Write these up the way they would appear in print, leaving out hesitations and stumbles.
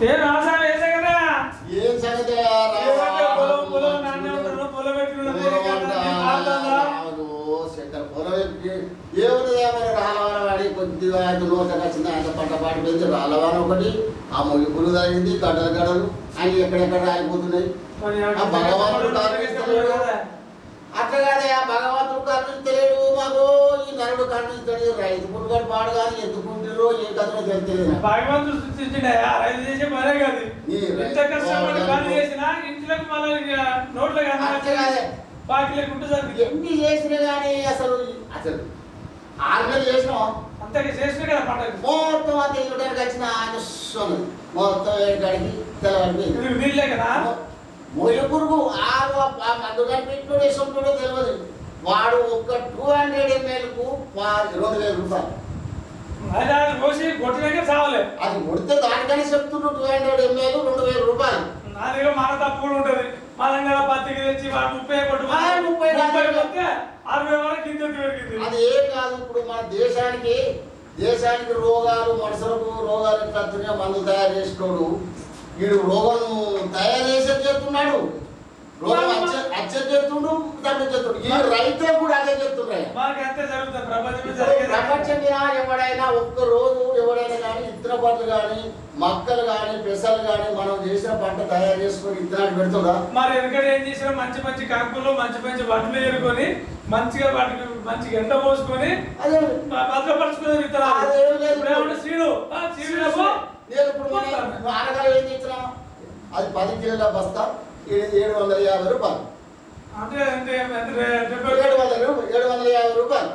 ఏం రాసా వేసా కదా ఏం సంగతి పొలం నాన్నే ఉంటారు పొలం ఏమున్నదా మరి రాలవాన వాడి కొద్దిగా నూతగా చిన్న ఆయన పంట పాడిపోయింది రాలవాన ఒకటి ఆ మొయ్యపులు తగ్గింది గడ్డలు గడలు అవి ఎక్కడెక్కడ రాలిపోతున్నాయి ఆ భగవంతుడు కరుణిస్తలేడు అట్లా కాదే ఆ భగవంతుడు కరుణిస్తలేడు మాకు ఈ నరుడు కరుణిస్తాడు రైతు పుట్టుబడి పాడు కానీ ఎందుకుంటారో ఏ కథలో తెలియదు భగవంతుడు సృష్టించిండే రైతు చేసే పనే కాదు ఎంత కష్టపడి పని చేసినా ఇంట్లోకి మళ్ళీ నోట్లో ఎన్ని చేసినా కానీ అసలు అసలు 6 నెలలు చేసినాం అంతే చేసినా కదా పంట మొత్తం అంత ఇవ్వడానికి వచ్చిన మొత్తం ఏడాడికి తెల్లవాడిపోయింది వీళ్ళే కదా మొయ్య పురుగు మందు కనిపెట్టుడు వేసుకుంటాడో తెలియదు వాడు ఒక్క 200 mlకు 2,000 రూపాయలు అది పోసి కొట్టినాక చావలే అది కొడితే దానికని చెప్తుండ్రు 200 ml 2,000 రూపాయలు నా దగ్గర మన తప్పు కూడా ఉంటుంది మన పత్తికి తెచ్చి 30 కొట్టు 60 వరకు కింద పెరిగింది అది ఏం కాదు ఇప్పుడు మన దేశానికి రోగాలు మనుషులకు రోగాలు ఎట్లా వస్తున్నాయో మందు తయారు చేసినోడు వీడు రోగం తయారు చేసే చేస్తున్నాడు రోగం అచ్చ చేస్తుండు తగ్గు చేస్తుండు ఈ రైతులకు కూడా అదే చెప్తున్నాయి ప్రపంచం మీద ఎవడైనా ఒక్క రోజు ఎవడైనా కానీ ఇత్తన పంటలు కానీ మక్కలు కానీ పెసలు కానీ మనం చేసిన పంట తయారు చేసుకొని ఇత్తనాలు పెడుతుందా మరి ఎందుకంటే ఏం చేసినా మంచి మంచి కంకులు మంచి మంచి వడ్లు ఏరుకొని మంచిగా వాటికి మంచిగా ఎండ పోసుకొని భద్రపరుచుకునే విత్తనాలు సీడు నేను ఇప్పుడు ఆనగాలు ఏం చేసినా అది 10 కిలోల బస్తా 750 రూపాయలు అంటే 750 రూపాయలు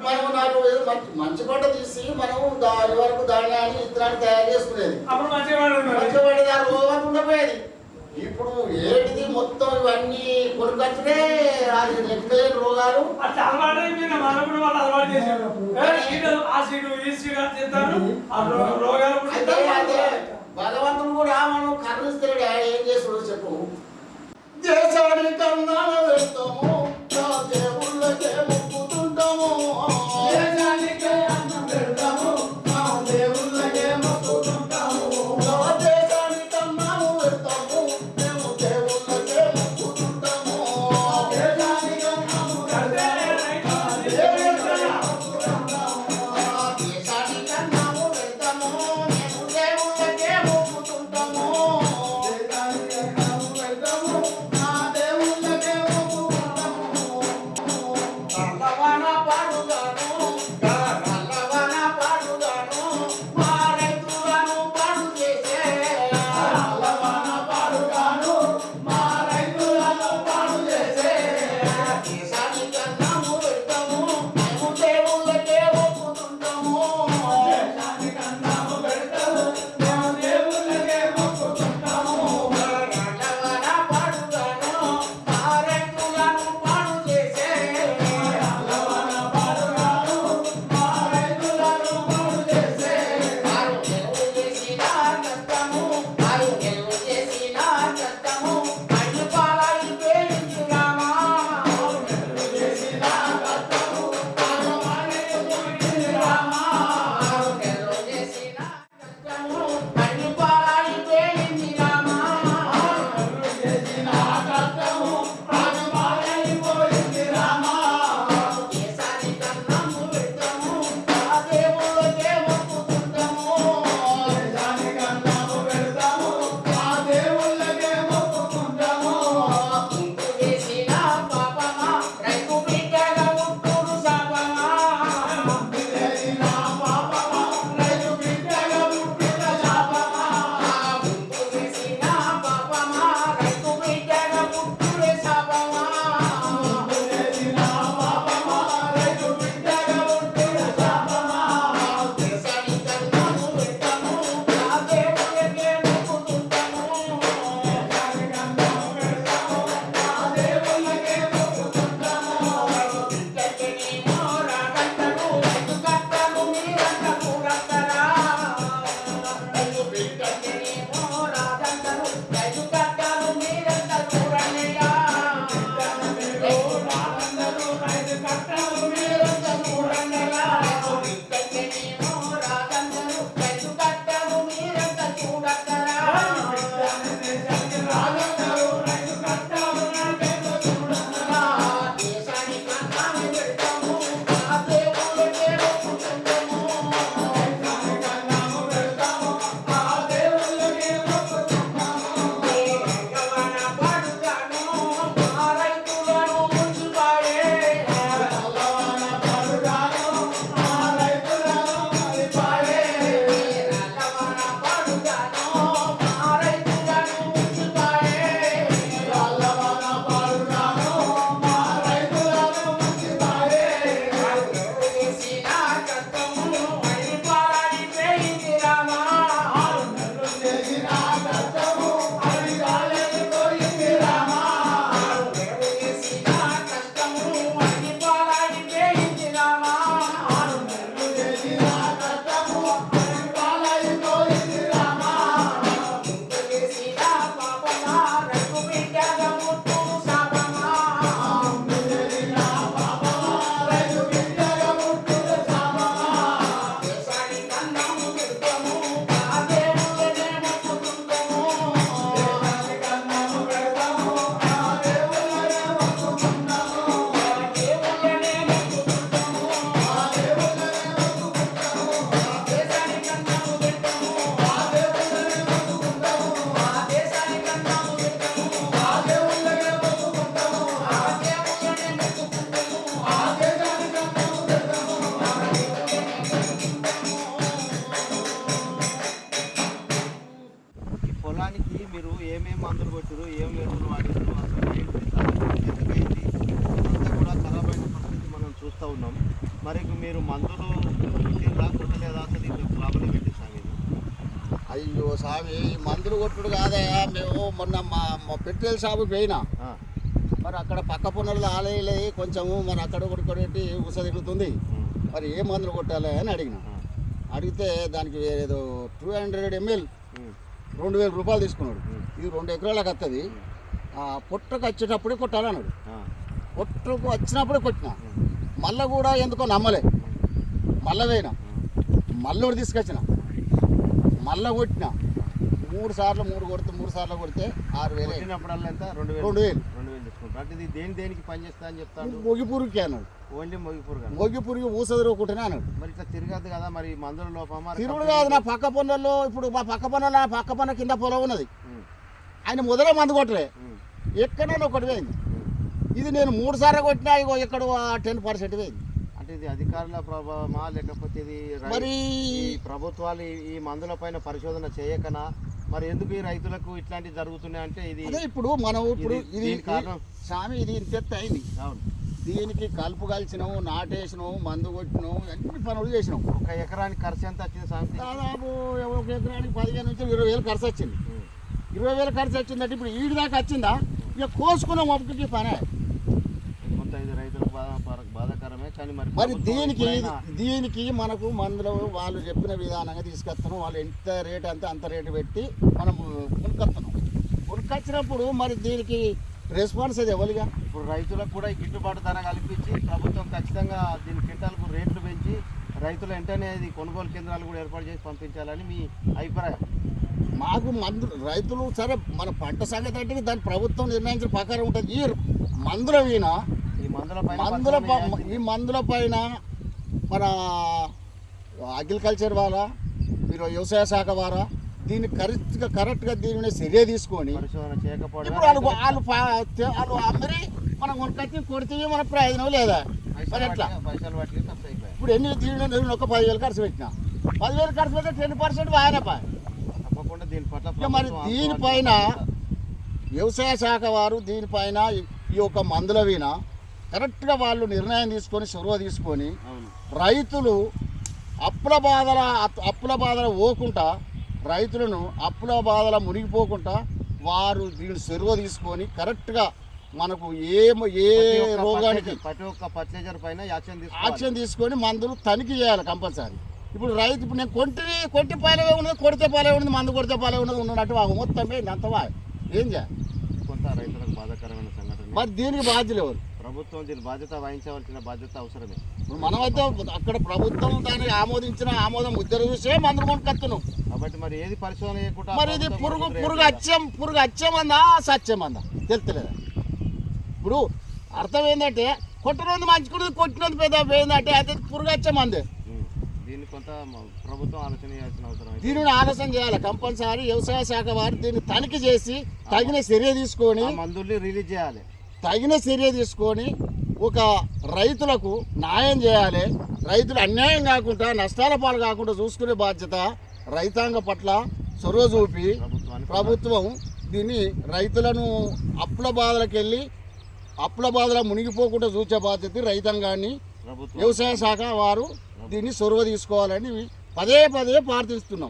మనం 4 రోజులు మంచి పంట తీసి మనం దాని వరకు ధాన్యాన్ని ఇత్తనాన్ని తయారు చేసుకునేది అప్పుడు మంచిగా పడేది ఆ రోగం ఉండపోయేది ఇప్పుడు ఏంటిది మొత్తం ఇవన్నీ కొనుకొచ్చినే అది లెక్కలేని రోగాలు భగవంతుడు కూడా మనం కరుణిస్తాడు ఏం చేస్తాడు చెప్పు దేశానికి కన్నా వెళ్తాము దేవుళ్ళకే మొక్కుతుంటాము దేశానికే అన్నం పెడతాము దేవుళ్ళకే మొక్కుతుంటాము దేశానికి కన్నా వెళ్తాము మేము దేవుళ్ళకే మొక్కుతుంటాము దేశానికి అన్నము దేశానికి అన్నము వెళ్తాము మేము దేవుళ్ళకే మొక్కుతుంటాము దేశానికి అన్నము వెళ్తాము దేవుళ్ళకే మొక్కుతుంటాము పొలానికి మీరు ఏమేమి మందులు కొట్టారు, ఏం ఎరువులు వాడారు, అసలు ఏంటి, ఎందుకైంది అంతా కూడా ఖరాబ్ అయిన పరిస్థితి మనం చూస్తూ ఉన్నాం. మరి మీరు మందులు కొట్టిరా కొట్టలేదా, అసలు ఇంకా ప్రాబ్లం ఏంటి స్వామి? అయ్యో స్వామి, మందులు కొట్టుడు కాదయా. మేము మొన్న మా పెట్రోల్ షాపుకి పోయినా, మరి అక్కడ పక్క పనులు ఆలయలే కొంచెము, మరి అక్కడ కొట్టి ఉస తిరుగుతుంది, మరి ఏ మందులు కొట్టాలి అని అడిగితే దానికి ఏదో 200 ml 2000 రూపాయలు తీసుకున్నాడు. ఇది 2 ఎకరాలకు వస్తుంది, పొట్టకు వచ్చేటప్పుడే కొట్టాలన్నాడు. పొట్టకు వచ్చినప్పుడే కొట్టిన, మళ్ళీ కూడా ఎందుకో నమ్మలే, మళ్ళీ పోయినా, మళ్ళీ ఒకటి తీసుకొచ్చిన, మళ్ళీ కొట్టిన. 3 సార్లు కొడితే 6000. కొట్టినప్పుడల్లా ఎంత? 2000 తీసుకుంటారు. అంటే ఇది దేనికి పనిచేస్తా అని చెప్తాను? మొగిపురుగుకి అన్నాడు. ఓన్లీ మొగిపురుగు ఊసదిరుకుంటేనే అన్నాడు. మరి ఇట్లా తిరగదు కదా, మరి మందుల లోపమా? తిరుగుడు కాదు, నా పక్క పనులలో ఇప్పుడు మా పక్క పనుల కింద పొలం ఉన్నది, ఆయన మొదలే మందు కొట్టలే, ఎక్కడైనా ఒకటి పోయింది. ఇది నేను 3 సార్లు కొట్టినా, ఇగో ఎక్కడ 10% పోయింది. అంటే ఇది అధికారుల ప్రభావమా, లేకపోతే ఇది మరి ప్రభుత్వాలు ఈ మందుల పైన పరిశోధన చేయకనా? మరి ఎందుకు ఈ రైతులకు ఇట్లాంటివి జరుగుతున్నాయి అంటే ఇది ఇప్పుడు మనం ఇది కారణం స్వామి, ఇది ఇంత అయింది. అవును, దీనికి కలుపు కలిసినాము, నాటేసినాము, మందు కొట్టినాము, అన్ని పనులు చేసినాం. ఒక ఎకరానికి ఖర్చు ఎంత వచ్చింది స్వామి? దాదాపు ఒక ఎకరానికి 15 నుంచి 20,000 ఖర్చు వచ్చింది. 20,000 ఖర్చు వచ్చిందంటే ఇప్పుడు ఈడు దాకా వచ్చిందా, ఇక కోసుకున్నాం ఒక్కటి పనే. కొంత ఇది రైతులకు బాధాకరమే, కానీ మరి దీనికి మనకు మందులు వాళ్ళు చెప్పిన విధానంగా తీసుకొస్తున్నాం. వాళ్ళు ఎంత రేటు అంత రేటు పెట్టి మనం కొనుక్కొచ్చినప్పుడు మరి దీనికి రెస్పాన్స్ అది ఎవరిగా? ఇప్పుడు రైతులకు కూడా ఈ గిట్టుబాటు ధర కల్పించి ప్రభుత్వం ఖచ్చితంగా దీని క్వింటాలకు రేట్లు పెంచి రైతులు వెంటనే ఇది కొనుగోలు కేంద్రాలు కూడా ఏర్పాటు చేసి పంపించాలని మీ అభిప్రాయం? మాకు రైతులు సరే, మన పంట సంగతి అంటే దాని ప్రభుత్వం నిర్ణయించిన ప్రకారం ఉంటుంది. ఈ మందుల వీణ ఈ మందుల పైన మన అగ్రికల్చర్ వాళ్ళ, మీరు వ్యవసాయ శాఖ వారా దీన్ని కరెక్ట్గా దీని మీద చర్య తీసుకొని వాళ్ళు అమ్మరి మనం కొనుక్కొచ్చి కొడితే మన ప్రయోజనం లేదా? మరి ఎట్లా? ఇప్పుడు ఎన్ని దీని ఒక 10,000 ఖర్చు పెట్టినా, 10,000 ఖర్చు పెడితే 10% వాయనపా. మరి దీనిపైన వ్యవసాయ శాఖ వారు దీనిపైన ఈ యొక్క మందుల వీణ కరెక్ట్గా వాళ్ళు నిర్ణయం తీసుకొని చొరవ తీసుకొని రైతులు అప్పుల బాధల పోకుండా, రైతులను అప్పుల బాధల మునిగిపోకుండా వారు దీన్ని చొరవ తీసుకొని కరెక్ట్గా మనకు ఏ రోగానికి ప్రతి ఒక్క ఫర్టిలైజర్ పైన యాక్షన్ తీసుకొని మందులు తనిఖీ చేయాలి కంపల్సరీ. ఇప్పుడు రైతు ఇప్పుడు నేను కొట్టి పాలే ఉన్నది, కొడితే పాలే ఉన్నది, మందు కొడితే పాలే ఉన్నది ఉన్నట్టు మొత్తం పోయింది అంతవా. ఏం చేయాలి? కొంత రైతులకు బాధాకరమైన సంఘటన. మరి దీనికి బాధ్యులు ఎవరు? ప్రభుత్వం దీని బాధ్యత వహించవలసిన బాధ్యత అవసరమే. ఇప్పుడు మనమైతే అక్కడ ప్రభుత్వం దాన్ని ఆమోదం ముద్ర చూసే మందులు కొనుక్కొస్తున్నాం. కాబట్టి మరి ఏది పరిశోధన చేయకుండా మరి ఇది పురుగు అచ్చమందా సత్యమందా తెలుస్తలేదా? ఇప్పుడు అర్థం ఏంటంటే కొట్టినది మంచుకున్నది, కొట్టినది పెద్ద పోయిందంటే అది పురుగు అచ్చమంది. దీన్ని కొంత ప్రభుత్వం ఆలోచన చేయాల్సిన అవసరం. దీనిని ఆలోచన చేయాలి కంపల్సరీ. వ్యవసాయ శాఖ వారు దీన్ని తనిఖీ చేసి తగిన చర్య తీసుకొని మందుల్ని రిలీజ్ చేయాలి. తగిన చర్య తీసుకొని ఒక రైతులకు న్యాయం చేయాలి. రైతులు అన్యాయం కాకుండా, నష్టాల పాలు కాకుండా చూసుకునే బాధ్యత రైతాంగ పట్ల చొరవ చూపి ప్రభుత్వం దీన్ని రైతులను అప్పుల బాధల మునిగిపోకుండా చూసే బాధ్యత రైతాంగాన్ని వ్యవసాయ శాఖ వారు దీన్ని చొరవ తీసుకోవాలని పదే ప్రార్థిస్తున్నాం.